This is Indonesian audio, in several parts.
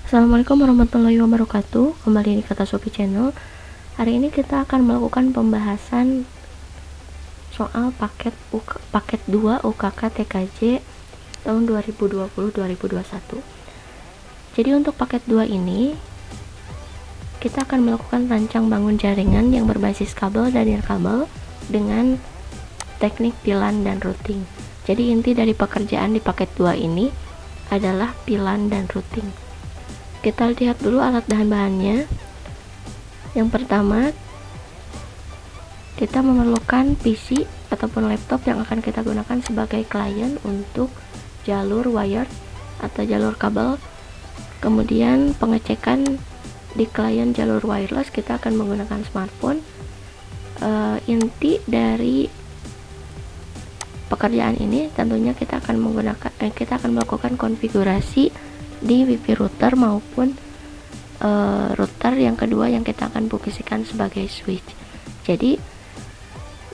Assalamualaikum warahmatullahi wabarakatuh. Kembali di Kata Sopi Channel. Hari ini kita akan melakukan pembahasan soal paket 2 UKK TKJ tahun 2020-2021. Jadi untuk paket 2 ini kita akan melakukan rancang bangun jaringan yang berbasis kabel dan nirkabel dengan teknik pilan dan routing. Jadi inti dari pekerjaan di paket 2 ini adalah pilan dan routing. Kita lihat dulu alat dan bahannya. Yang pertama, kita memerlukan PC ataupun laptop yang akan kita gunakan sebagai klien untuk jalur wired atau jalur kabel. Kemudian pengecekan di klien jalur wireless kita akan menggunakan smartphone. Inti dari pekerjaan ini tentunya kita akan melakukan konfigurasi di WiFi router maupun router yang kedua yang kita akan fungsikan sebagai switch. Jadi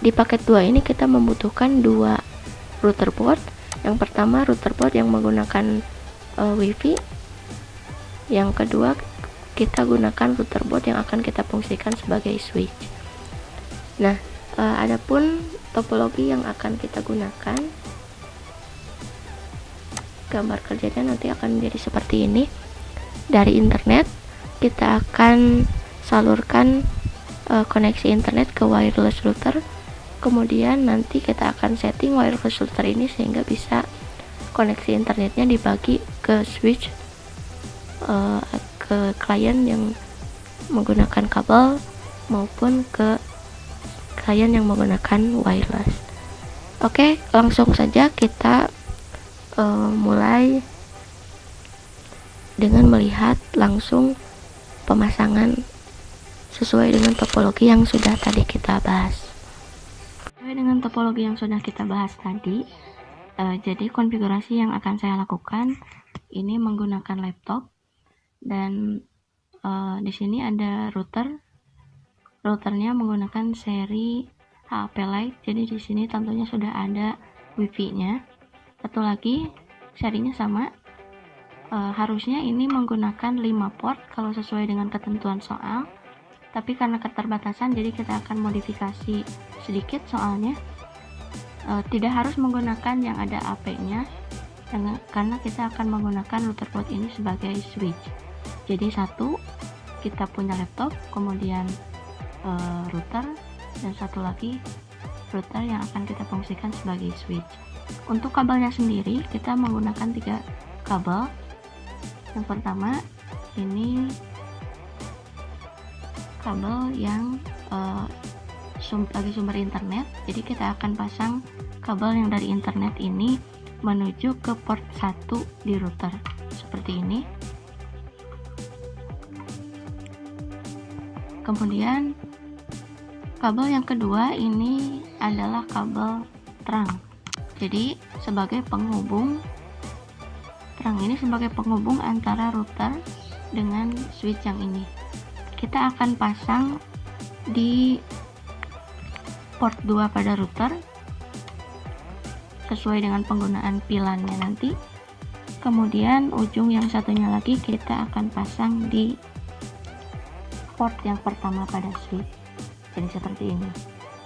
di paket 2 ini kita membutuhkan dua router board. Yang pertama router board yang menggunakan WiFi. Yang kedua kita gunakan router board yang akan kita fungsikan sebagai switch. Nah, adapun topologi yang akan kita gunakan, gambar kerjanya nanti akan menjadi seperti ini. Dari internet kita akan salurkan koneksi internet ke wireless router, kemudian nanti kita akan setting wireless router ini sehingga bisa koneksi internetnya dibagi ke switch ke klien yang menggunakan kabel maupun ke klien yang menggunakan wireless. Oke, langsung saja kita mulai dengan melihat langsung pemasangan sesuai dengan topologi yang sudah tadi kita bahas. Sesuai dengan topologi yang sudah kita bahas tadi, jadi konfigurasi yang akan saya lakukan ini menggunakan laptop dan di sini ada routernya menggunakan seri HP Lite. Jadi di sini tentunya sudah ada WiFi-nya. Satu lagi serinya sama, harusnya ini menggunakan 5 port kalau sesuai dengan ketentuan soal, tapi karena keterbatasan jadi kita akan modifikasi sedikit soalnya. Tidak harus menggunakan yang ada AP-nya karena kita akan menggunakan router board ini sebagai switch. Jadi satu kita punya laptop, kemudian router, dan satu lagi router yang akan kita fungsikan sebagai switch. Untuk kabelnya sendiri kita menggunakan 3 kabel. Yang pertama ini kabel yang lagi sumber internet, jadi kita akan pasang kabel yang dari internet ini menuju ke port 1 di router seperti ini. Kemudian kabel yang kedua ini adalah kabel terang. Jadi sebagai penghubung, terang ini sebagai penghubung antara router dengan switch yang ini. Kita akan pasang di port 2 pada router sesuai dengan penggunaan pilannya nanti. Kemudian ujung yang satunya lagi kita akan pasang di port yang pertama pada switch. Jadi seperti ini.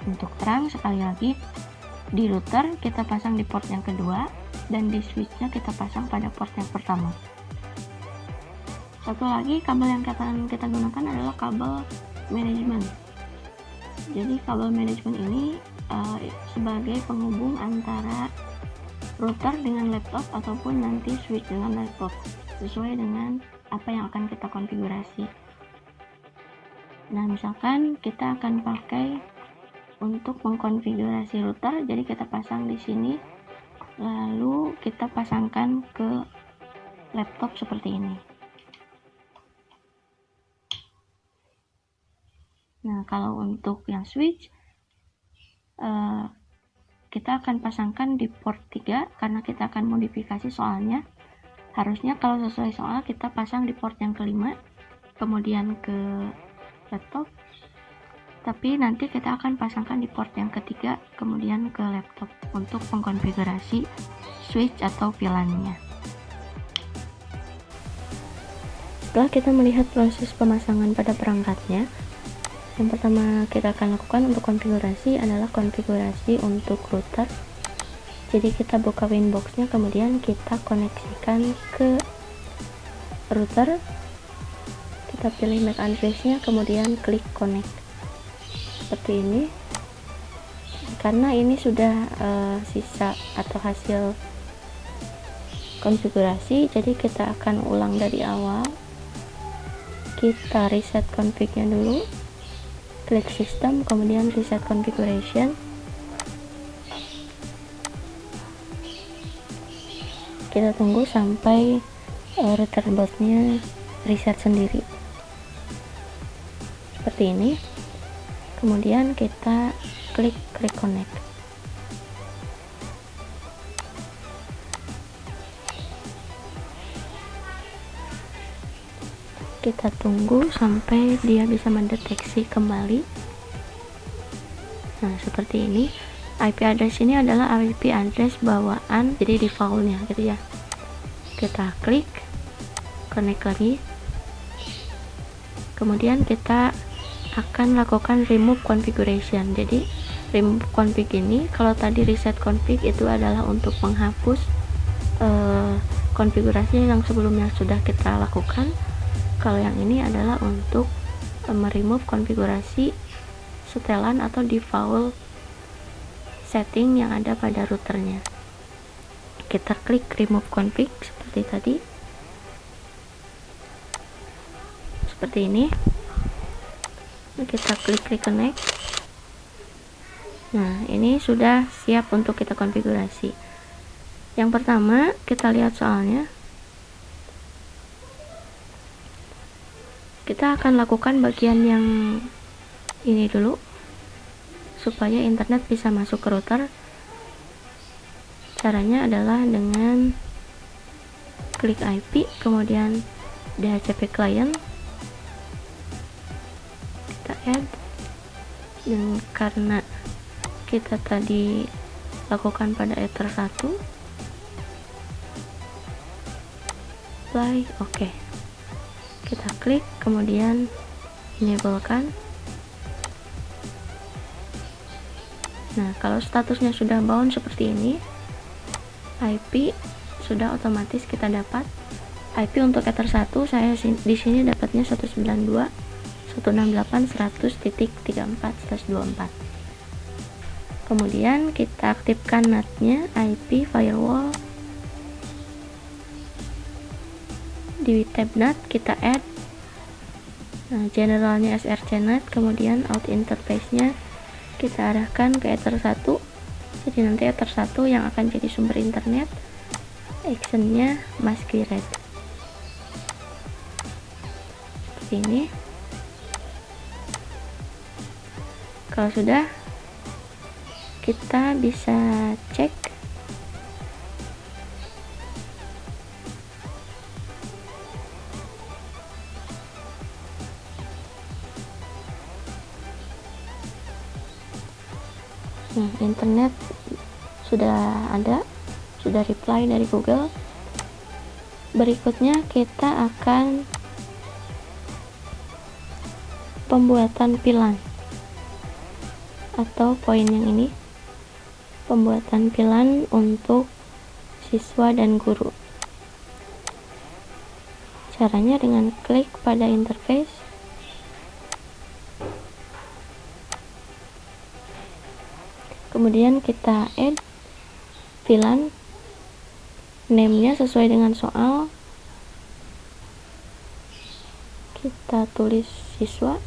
Untuk terang sekali lagi di router kita pasang di port yang kedua dan di switchnya kita pasang pada port yang pertama. Satu lagi kabel yang akan kita gunakan adalah kabel manajemen. Jadi kabel manajemen ini sebagai penghubung antara router dengan laptop ataupun nanti switch dengan laptop sesuai dengan apa yang akan kita konfigurasi. Nah, misalkan kita akan pakai untuk mengkonfigurasi router, jadi kita pasang di sini, lalu kita pasangkan ke laptop seperti ini. Nah, kalau untuk yang switch kita akan pasangkan di port 3 karena kita akan modifikasi soalnya. Harusnya kalau sesuai soal kita pasang di port yang kelima, kemudian ke laptop, tapi nanti kita akan pasangkan di port yang ketiga kemudian ke laptop untuk mengkonfigurasi switch atau pilannya. Setelah kita melihat proses pemasangan pada perangkatnya, yang pertama kita akan lakukan untuk konfigurasi adalah konfigurasi untuk router. Jadi kita buka Winbox-nya, kemudian kita koneksikan ke router, kita pilih MAC address-nya, kemudian klik connect seperti ini. Karena ini sudah sisa atau hasil konfigurasi, jadi kita akan ulang dari awal. Kita reset config-nya dulu, klik system, kemudian reset configuration. Kita tunggu sampai router bootnya reset sendiri seperti ini. Kemudian kita klik connect. Kita tunggu sampai dia bisa mendeteksi kembali. Nah, seperti ini. IP address ini adalah IP address bawaan, jadi defaultnya gitu ya. Kita klik connect lagi, kemudian kita akan lakukan remove configuration. Jadi remove config ini, kalau tadi reset config itu adalah untuk menghapus konfigurasi yang sebelumnya sudah kita lakukan. Kalau yang ini adalah untuk meremove konfigurasi setelan atau default setting yang ada pada routernya. Kita klik remove config seperti tadi, seperti ini. Kita klik reconnect. Nah, ini sudah siap untuk kita konfigurasi. Yang pertama kita lihat soalnya. Kita akan lakukan bagian yang ini dulu supaya internet bisa masuk ke router. Caranya adalah dengan klik IP, kemudian DHCP client, kita add. Dan karena kita tadi lakukan pada Ether 1, apply, oke. Kita klik, kemudian enablekan. Nah, kalau statusnya sudah bound seperti ini, IP sudah otomatis kita dapat. IP untuk Ether 1 saya di sini dapatnya 192.168.100.34/24. Kemudian kita aktifkan NAT-nya, IP firewall. Di tab NAT kita add generalnya srcnet, kemudian out interface-nya kita arahkan ke Ether 1. Jadi nanti Ether 1 yang akan jadi sumber internet, actionnya masquerade seperti ini. Kalau sudah, kita bisa cek internet sudah ada, sudah reply dari Google. Berikutnya kita akan pembuatan VLAN atau poin yang ini, pembuatan VLAN untuk siswa dan guru. Caranya dengan klik pada interface, kemudian kita add VLAN, name-nya sesuai dengan soal, kita tulis siswa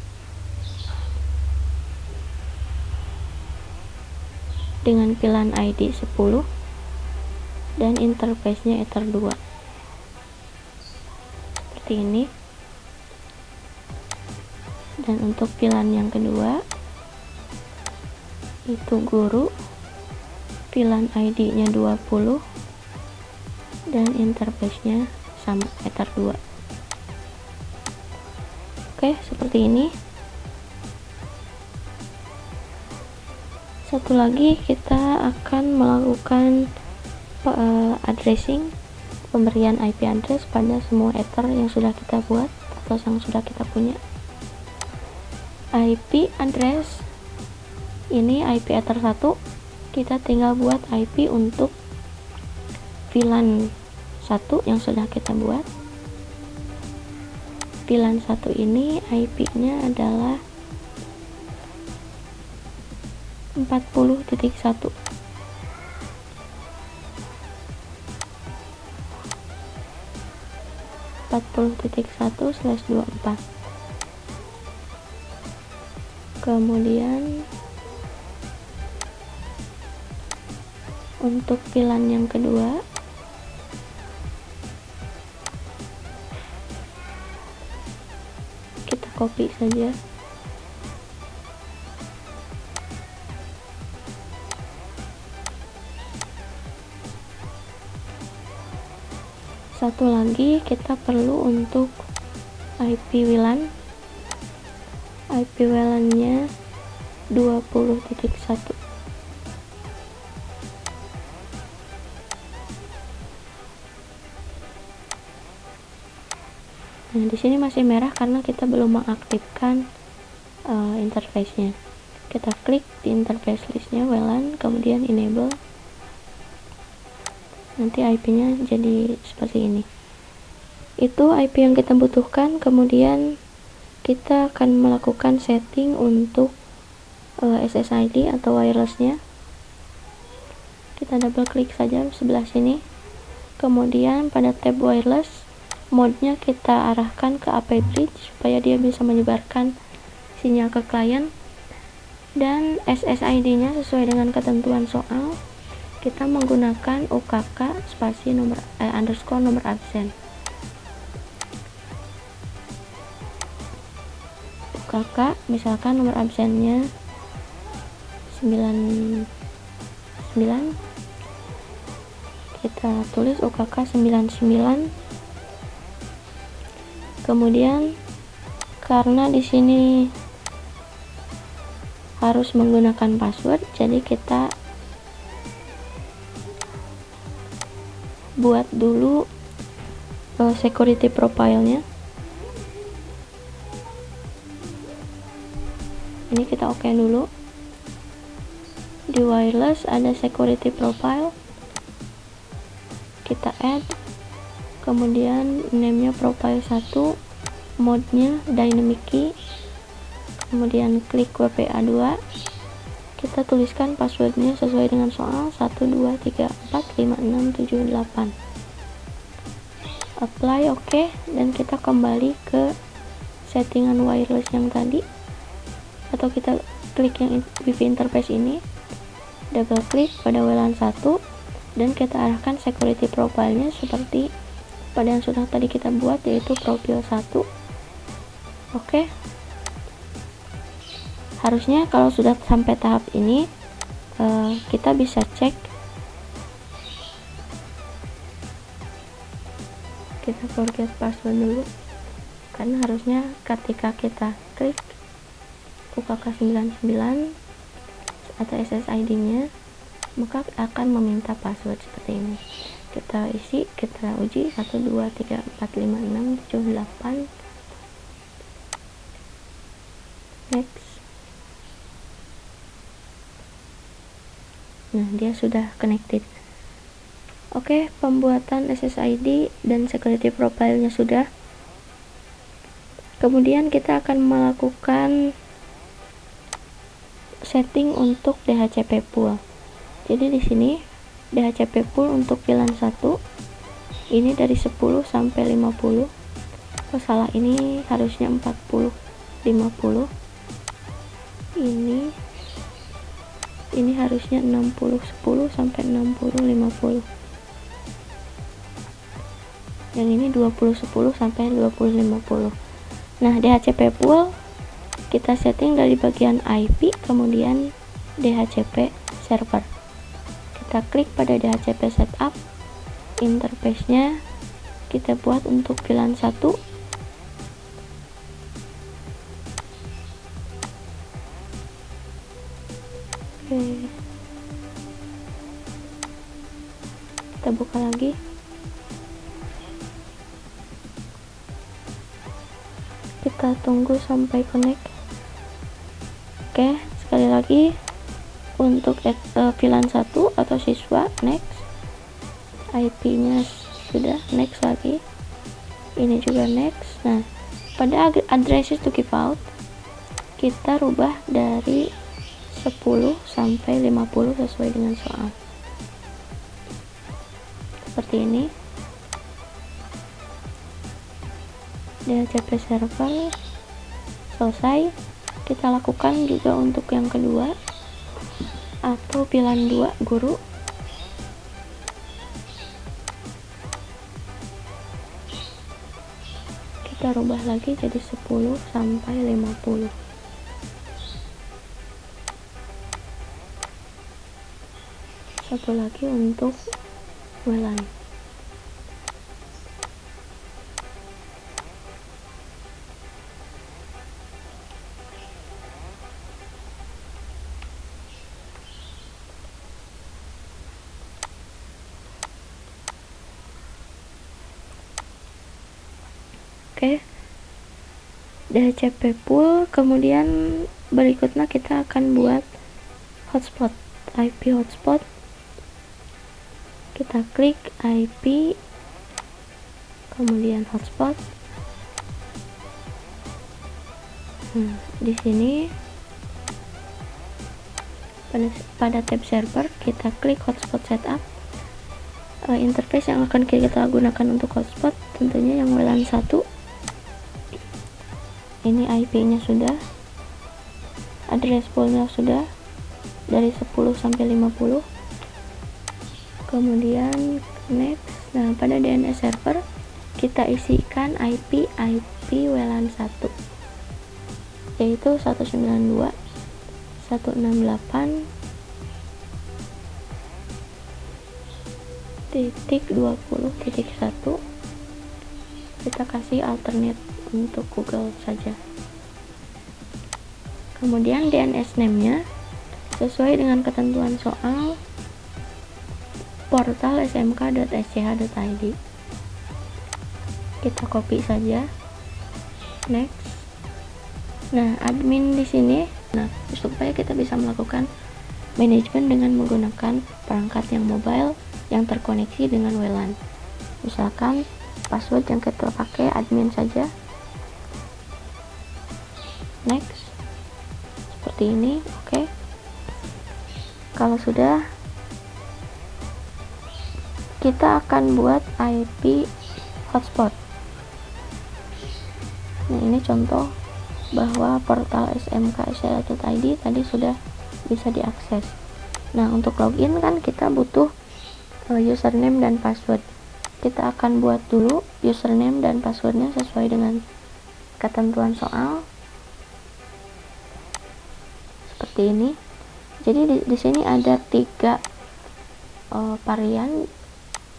dengan VLAN ID 10 dan interface-nya Ether 2 seperti ini. Dan untuk VLAN yang kedua itu guru, VLAN ID-nya 20 dan interface-nya sama Ether 2. Oke, seperti ini. Satu lagi, kita akan melakukan addressing, pemberian IP address pada semua Ether yang sudah kita buat. atau yang sudah kita punya. IP address ini IP ether 1, kita tinggal buat IP untuk VLAN 1 yang sudah kita buat. VLAN 1 ini IP nya adalah 40.1. /24. Kemudian untuk VLAN yang kedua kita copy saja. Satu lagi kita perlu untuk IP WLAN. IP WLAN nya 20.1. Nah, di sini masih merah karena kita belum mengaktifkan interface-nya. Kita klik di interface listnya WLAN, kemudian enable. Nanti IP-nya jadi seperti ini. Itu IP yang kita butuhkan. Kemudian kita akan melakukan setting untuk SSID atau wirelessnya. Kita double klik saja sebelah sini. Kemudian pada tab wireless, mode-nya kita arahkan ke AP bridge supaya dia bisa menyebarkan sinyal ke klien, dan SSID-nya sesuai dengan ketentuan soal kita menggunakan UKK spasi underscore nomor absen. UKK misalkan nomor absennya 99, kita tulis UKK 99. Kemudian karena di sini harus menggunakan password, jadi kita buat dulu security profile-nya. Ini kita oke dulu. Di wireless ada security profile, kita add, kemudian name-nya profile 1, mode-nya dynamic key, kemudian klik WPA 2, kita tuliskan passwordnya sesuai dengan soal 12345678. Apply oke, dan kita kembali ke settingan wireless yang tadi, atau kita klik yang wifi interface ini, double klik pada WLAN 1, dan kita arahkan security profile-nya seperti pada yang sudah tadi kita buat, yaitu profil 1. Oke. Harusnya kalau sudah sampai tahap ini kita bisa cek, kita forget password dulu, karena harusnya ketika kita klik UKK 99 atau SSID nya maka akan meminta password seperti ini. Kita isi, kita uji 12345678. Next. Nah, dia sudah connected. Oke, pembuatan SSID dan security profile-nya sudah. Kemudian kita akan melakukan setting untuk DHCP pool. Jadi di sini DHCP pool untuk VLAN 1 ini dari 10 sampai 50. Oh, salah, ini harusnya 40 50. Ini harusnya 60 10 sampai 60 50. Yang ini 20 10 sampai 20 50. Nah, DHCP pool kita setting dari bagian IP, kemudian DHCP server. Kita klik pada DHCP setup, interface-nya kita buat untuk VLAN 1. Oke. Kita buka lagi. kita tunggu sampai connect. Oke, sekali lagi untuk VLAN 1 atau siswa, next. IP nya sudah, next lagi, ini juga next. Nah, pada addresses to keep out kita rubah dari 10 sampai 50 sesuai dengan soal, seperti ini. DHCP server selesai. Kita lakukan juga untuk yang kedua atau VLAN 2 guru. Kita rubah lagi jadi 10 sampai 50. Satu lagi untuk WLAN. Oke, DHCP pool. Kemudian berikutnya kita akan buat hotspot, IP hotspot. Kita klik IP, kemudian hotspot. Di sini pada tab server kita klik hotspot setup. Interface yang akan kita gunakan untuk hotspot tentunya yang WLAN 1. Ini IP-nya sudah, address poolnya sudah dari 10 sampai 50. Kemudian next. Nah, pada DNS server kita isikan IP WLAN 1, yaitu 192.168.20.1. kita kasih alternate untuk Google saja. Kemudian DNS name-nya sesuai dengan ketentuan soal portal smk.sch.id. Kita copy saja. Next. Nah, admin di sini, supaya kita bisa melakukan manajemen dengan menggunakan perangkat yang mobile yang terkoneksi dengan WLAN. Misalkan password yang kita pakai admin saja. Next, seperti ini. Oke. Kalau sudah, kita akan buat IP hotspot. Nah, ini contoh bahwa portal smk.sch.id tadi sudah bisa diakses. Nah, untuk login kan kita butuh username dan password. Kita akan buat dulu username dan passwordnya sesuai dengan ketentuan soal. Seperti ini. Jadi di sini ada 3 varian.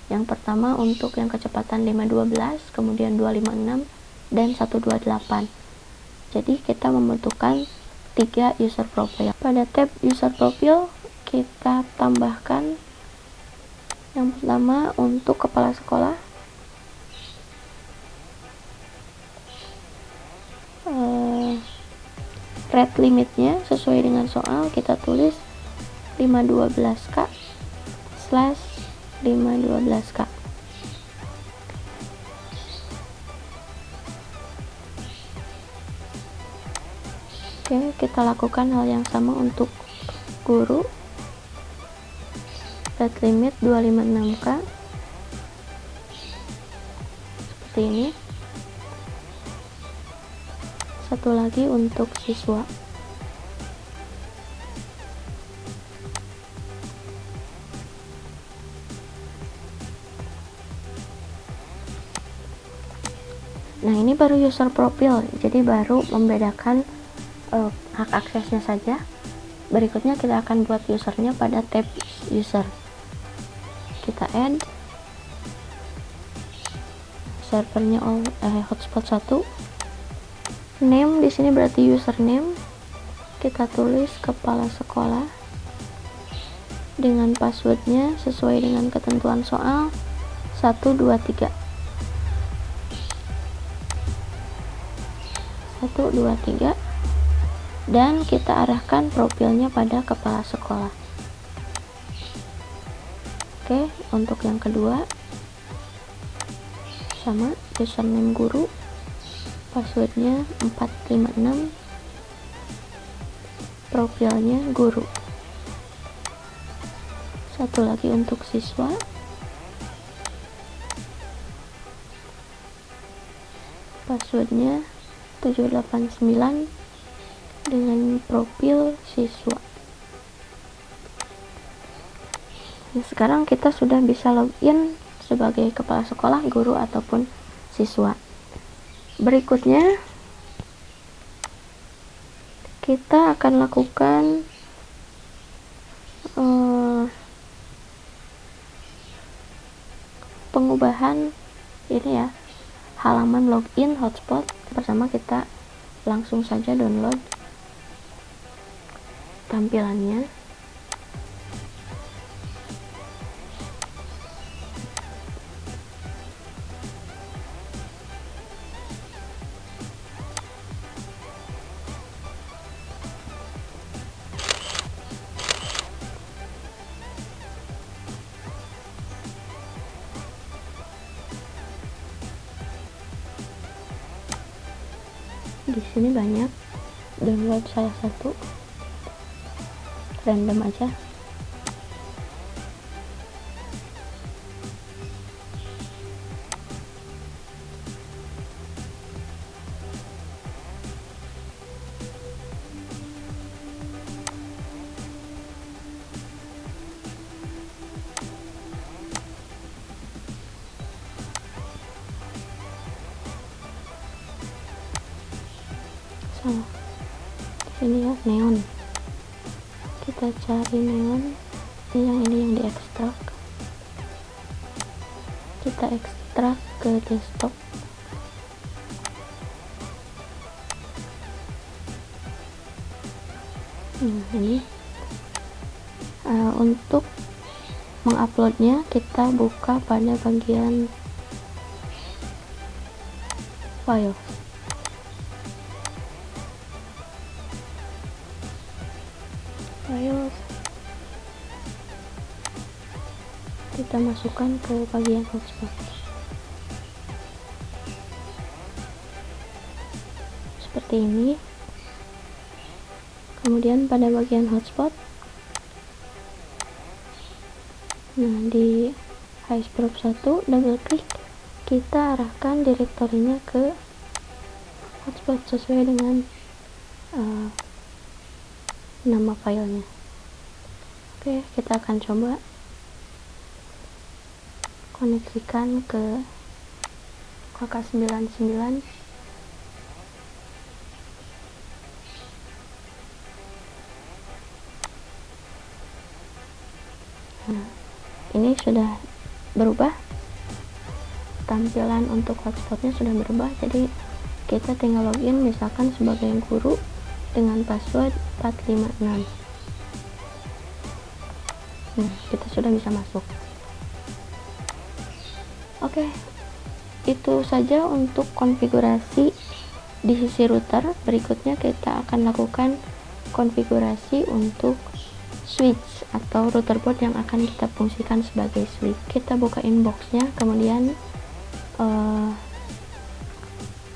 Yang pertama untuk yang kecepatan 512, kemudian 256 dan 128. Jadi kita membutuhkan 3 user profile. Pada tab user profile kita tambahkan yang pertama untuk kepala sekolah. Rate limitnya sesuai dengan soal kita tulis 512k/512k. Oke, kita lakukan hal yang sama untuk guru. Rate limit 256k. Seperti ini. Satu lagi untuk siswa. Nah, ini baru user profile, jadi baru membedakan hak aksesnya saja. Berikutnya kita akan buat usernya pada tab user. Kita add servernya hotspot 1. Name di sini berarti username. Kita tulis kepala sekolah dengan passwordnya sesuai dengan ketentuan soal 123. 1, 2, 3, dan kita arahkan profilnya pada kepala sekolah. Oke, untuk yang kedua sama, username guru, passwordnya 456, profilnya guru. Satu lagi untuk siswa, passwordnya 789 dengan profil siswa. Nah, sekarang kita sudah bisa login sebagai kepala sekolah, guru, ataupun siswa. Berikutnya kita akan lakukan pengubahan ini ya, halaman login hotspot. Pertama kita langsung saja download tampilannya. Di sini banyak, download salah satu, random aja. Salah, ini ya, neon. Kita cari neon, ini yang diekstrak. Kita ekstrak ke desktop. Nah, ini untuk menguploadnya kita buka pada bagian file. Kita masukkan ke bagian hotspot seperti ini. Kemudian pada bagian hotspot, nah di Highsprop 1 double klik, kita arahkan direktorinya ke hotspot sesuai dengan nama filenya. Oke, kita akan coba koneksikan ke KK99. Nah, ini sudah berubah, tampilan untuk hotspotnya sudah berubah. Jadi kita tinggal login misalkan sebagai guru dengan password 456. Nah, kita sudah bisa masuk. Oke, itu saja untuk konfigurasi di sisi router. Berikutnya kita akan lakukan konfigurasi untuk switch atau router board yang akan kita fungsikan sebagai switch. Kita buka inboxnya, kemudian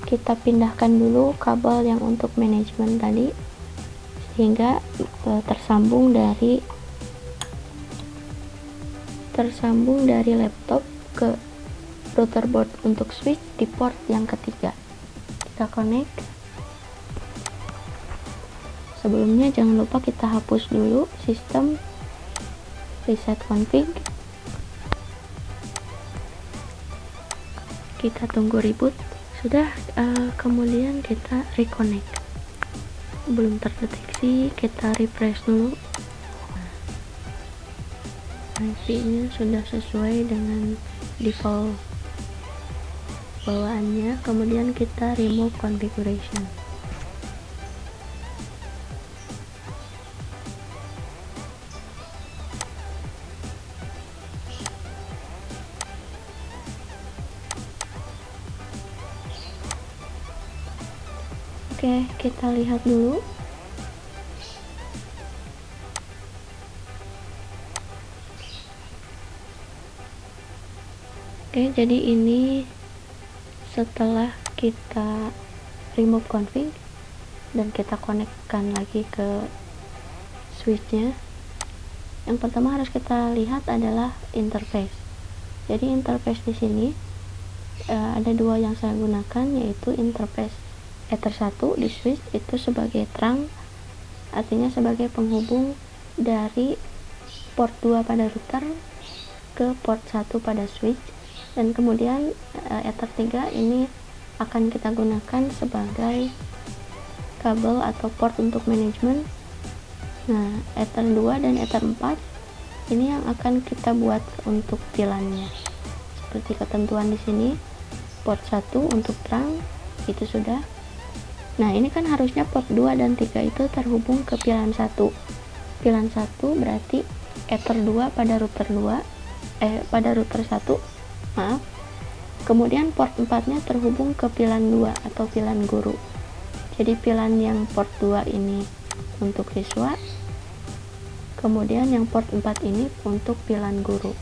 kita pindahkan dulu kabel yang untuk manajemen tadi sehingga tersambung dari laptop ke router board untuk switch di port yang ketiga. Kita connect. Sebelumnya jangan lupa kita hapus dulu sistem, reset config. Kita tunggu reboot. Sudah, kemudian kita reconnect. Belum terdeteksi, kita refresh dulu. IP-nya sudah sesuai dengan default bawaannya. Kemudian kita remove configuration. Oke, kita lihat dulu. Oke, jadi ini setelah kita remove config dan kita konekkan lagi ke switchnya. Yang pertama harus kita lihat adalah interface. Jadi interface di sini ada dua yang saya gunakan, yaitu interface Ether 1 di switch itu sebagai trunk, artinya sebagai penghubung dari port 2 pada router ke port 1 pada switch, dan kemudian Ether 3 ini akan kita gunakan sebagai kabel atau port untuk manajemen. Nah, Ether 2 dan Ether 4 ini yang akan kita buat untuk VLAN-nya. Seperti ketentuan di sini, port 1 untuk trunk itu sudah. Nah, ini kan harusnya port 2 dan 3 itu terhubung ke VLAN 1. VLAN 1 berarti Ether 2 pada router 1, maaf. Kemudian port 4-nya terhubung ke VLAN 2 atau VLAN guru. Jadi VLAN yang port 2 ini untuk siswa, kemudian yang port 4 ini untuk VLAN guru.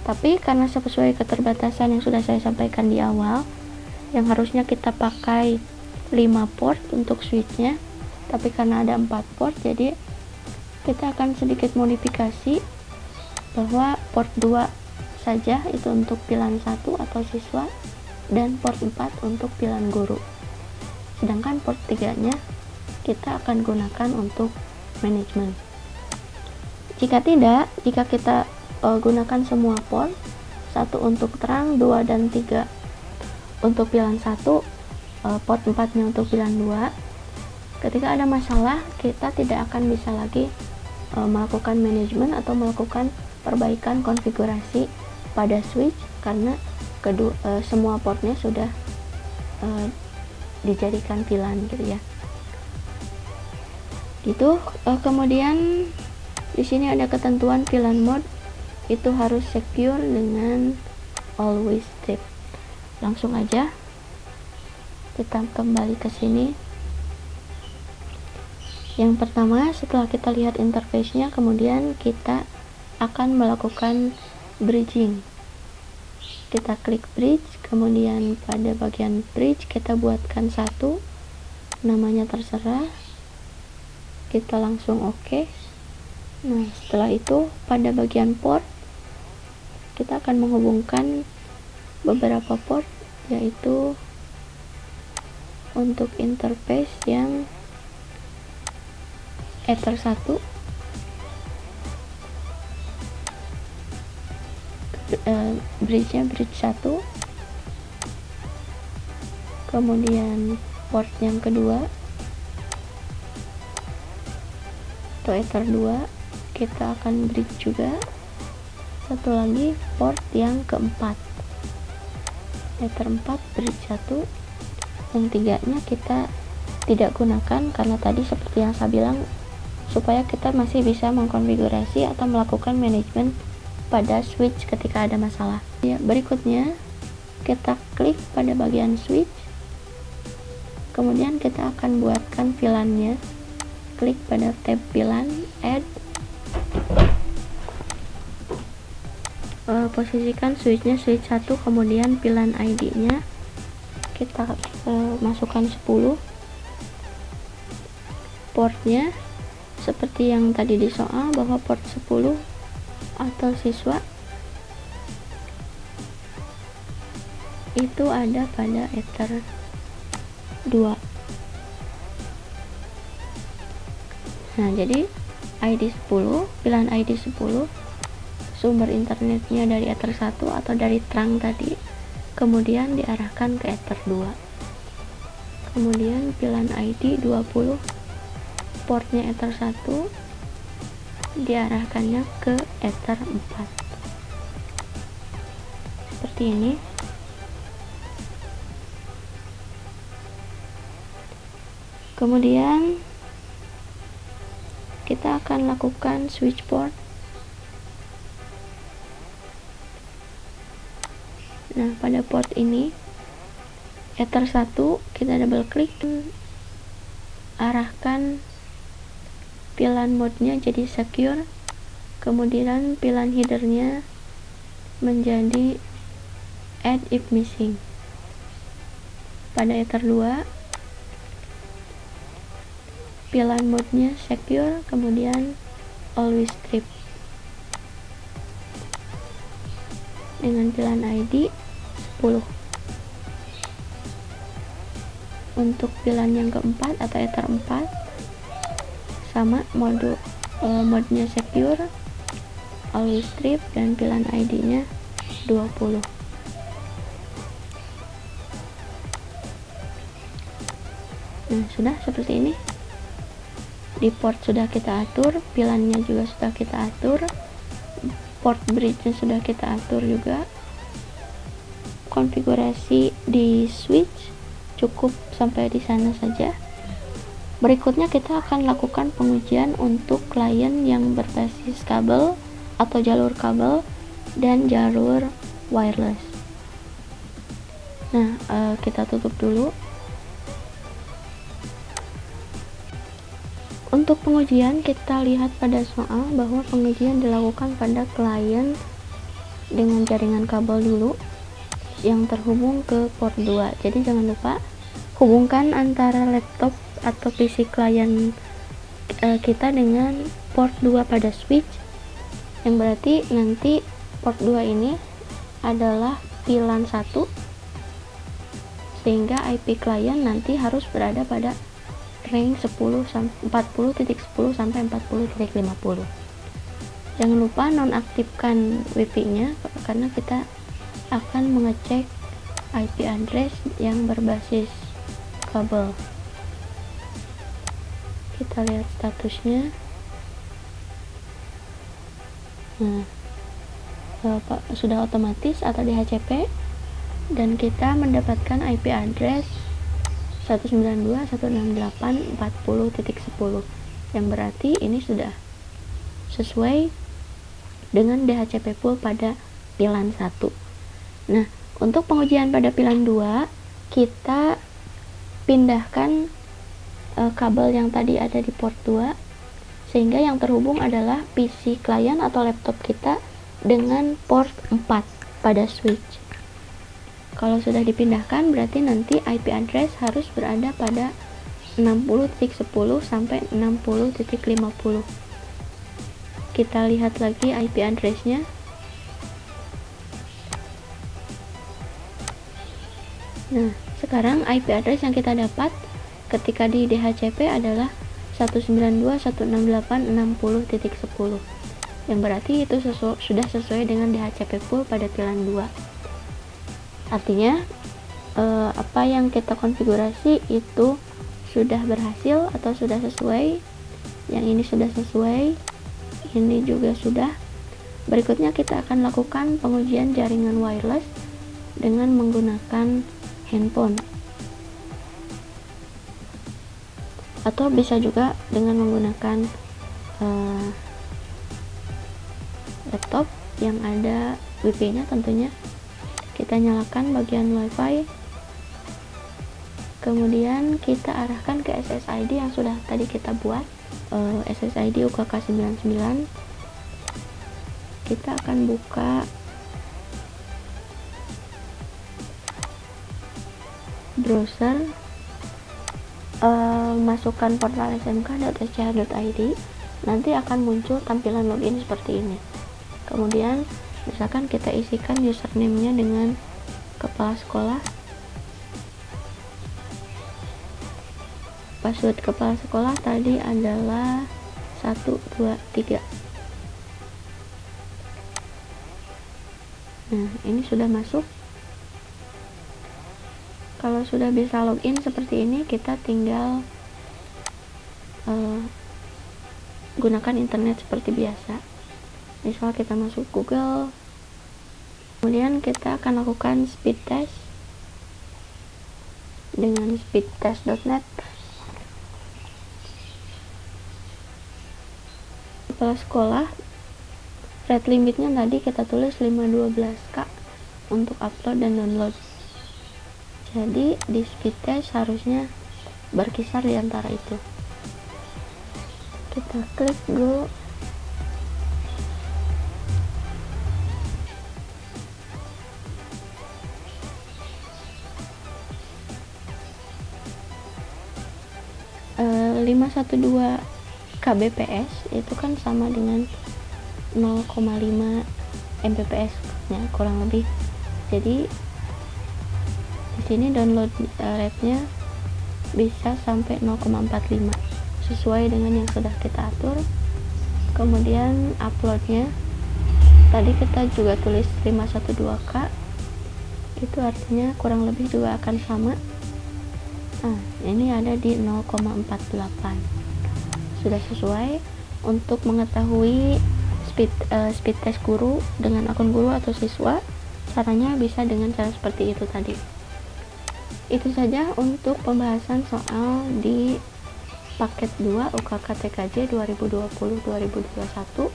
Tapi karena sesuai keterbatasan yang sudah saya sampaikan di awal, yang harusnya kita pakai 5 port untuk switchnya, tapi karena ada 4 port, jadi kita akan sedikit modifikasi bahwa port 2 saja itu untuk VLAN 1 atau siswa, dan port 4 untuk VLAN guru. Sedangkan port 3-nya kita akan gunakan untuk manajemen. Jika kita gunakan semua port, 1 untuk terang, 2 dan 3 untuk VLAN 1, port 4-nya untuk VLAN 2. Ketika ada masalah, kita tidak akan bisa lagi melakukan manajemen atau melakukan perbaikan konfigurasi pada switch, karena semua portnya sudah dijadikan VLAN gitu ya. Gitu. Kemudian di sini ada ketentuan VLAN mode itu harus secure dengan always strip. Langsung aja kita kembali ke sini. Yang pertama, setelah kita lihat interface-nya, kemudian kita akan melakukan bridging. Kita klik bridge, kemudian pada bagian bridge kita buatkan satu, namanya terserah, kita langsung oke. Nah, setelah itu pada bagian port kita akan menghubungkan beberapa port, yaitu untuk interface yang Ether 1, bridge-nya bridge 1, kemudian port yang kedua atau Ether 2 kita akan bridge juga. Satu lagi port yang keempat, Ether 4 bridge 1. Yang tiganya kita tidak gunakan karena tadi seperti yang saya bilang, supaya kita masih bisa mengkonfigurasi atau melakukan manajemen pada switch ketika ada masalah. Ya, berikutnya kita klik pada bagian switch, kemudian kita akan buatkan VLAN-nya. Klik pada tab VLAN, add, posisikan switchnya switch 1, kemudian VLAN ID-nya kita masukkan 10, portnya seperti yang tadi di soal bahwa port 10 atau siswa itu ada pada Ether 2. Nah, jadi ID 10, VLAN ID 10, sumber internetnya dari Ether 1 atau dari trunk tadi, kemudian diarahkan ke Ether 2. Kemudian VLAN ID 20, portnya Ether 1, diarahkannya ke Ether 4. Seperti ini. Kemudian kita akan lakukan switch port. Nah, pada port ini Ether 1 kita double klik, arahkan VLAN mode-nya jadi secure, kemudian VLAN header-nya menjadi add if missing. Pada Ether 2 VLAN mode-nya secure, kemudian always strip. Dengan VLAN ID 10. Untuk VLAN yang keempat atau Ether 4 sama mode-nya secure, always strip, dan VLAN ID-nya 20. Nah, sudah seperti ini. Di port sudah kita atur, VLAN-nya juga sudah kita atur, port bridge-nya sudah kita atur juga. Konfigurasi di switch cukup sampai di sana saja. Berikutnya kita akan lakukan pengujian untuk klien yang berbasis kabel atau jalur kabel dan jalur wireless. Nah, kita tutup dulu. Untuk pengujian, kita lihat pada soal bahwa pengujian dilakukan pada klien dengan jaringan kabel dulu yang terhubung ke port 2. Jadi jangan lupa hubungkan antara laptop atau PC klien kita dengan port 2 pada switch, yang berarti nanti port 2 ini adalah VLAN 1, sehingga IP klien nanti harus berada pada range 40.10 sampai 40.50. Jangan lupa nonaktifkan WiFi nya karena kita akan mengecek IP address yang berbasis kabel. Kita lihat statusnya. Nah, sudah otomatis atau DHCP, dan kita mendapatkan IP address 192.168.40.10, yang berarti ini sudah sesuai dengan DHCP pool pada VLAN 1. Nah, untuk pengujian pada VLAN 2, kita pindahkan kabel yang tadi ada di port 2, sehingga yang terhubung adalah PC klien atau laptop kita dengan port 4 pada switch. Kalau sudah dipindahkan, berarti nanti IP address harus berada pada 60.10 sampai 60.50. Kita lihat lagi IP address-nya. Nah, sekarang IP address yang kita dapat ketika di DHCP adalah 192.168.60.10, yang berarti itu sudah sesuai dengan DHCP pool pada VLAN 2. Artinya apa yang kita konfigurasi itu sudah berhasil atau sudah sesuai. Yang ini sudah sesuai, ini juga sudah. Berikutnya kita akan lakukan pengujian jaringan wireless dengan menggunakan handphone, atau bisa juga dengan menggunakan laptop yang ada WiFi nya. Tentunya kita nyalakan bagian WiFi, kemudian kita arahkan ke SSID yang sudah tadi kita buat, SSID UKK99. Kita akan buka browser, masukkan portal smk.sch.id, nanti akan muncul tampilan login seperti ini. Kemudian misalkan kita isikan username-nya dengan kepala sekolah, password kepala sekolah tadi adalah 123. Nah, ini sudah masuk. Kalau sudah bisa login seperti ini, kita tinggal gunakan internet seperti biasa. Misal kita masuk Google, kemudian kita akan lakukan speed test dengan speedtest.net. Kepala sekolah, rate limitnya tadi kita tulis 512K untuk upload dan download. Jadi di speed test harusnya berkisar di antara itu. Kita klik go. E, 512 kbps itu kan sama dengan 0,5 mbps nya kurang lebih. Jadi di sini download rate-nya bisa sampai 0,45 sesuai dengan yang sudah kita atur. Kemudian uploadnya tadi kita juga tulis 512k, itu artinya kurang lebih juga akan sama. Nah, ini ada di 0,48, sudah sesuai. Untuk mengetahui speed test guru dengan akun guru atau siswa, caranya bisa dengan cara seperti itu tadi. Itu saja untuk pembahasan soal di paket 2 UKK TKJ 2020-2021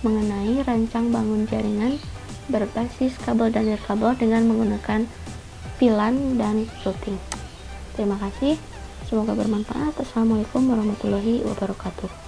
mengenai rancang bangun jaringan berbasis kabel dan nirkabel dengan menggunakan VLAN dan routing. Terima kasih, semoga bermanfaat. Assalamualaikum warahmatullahi wabarakatuh.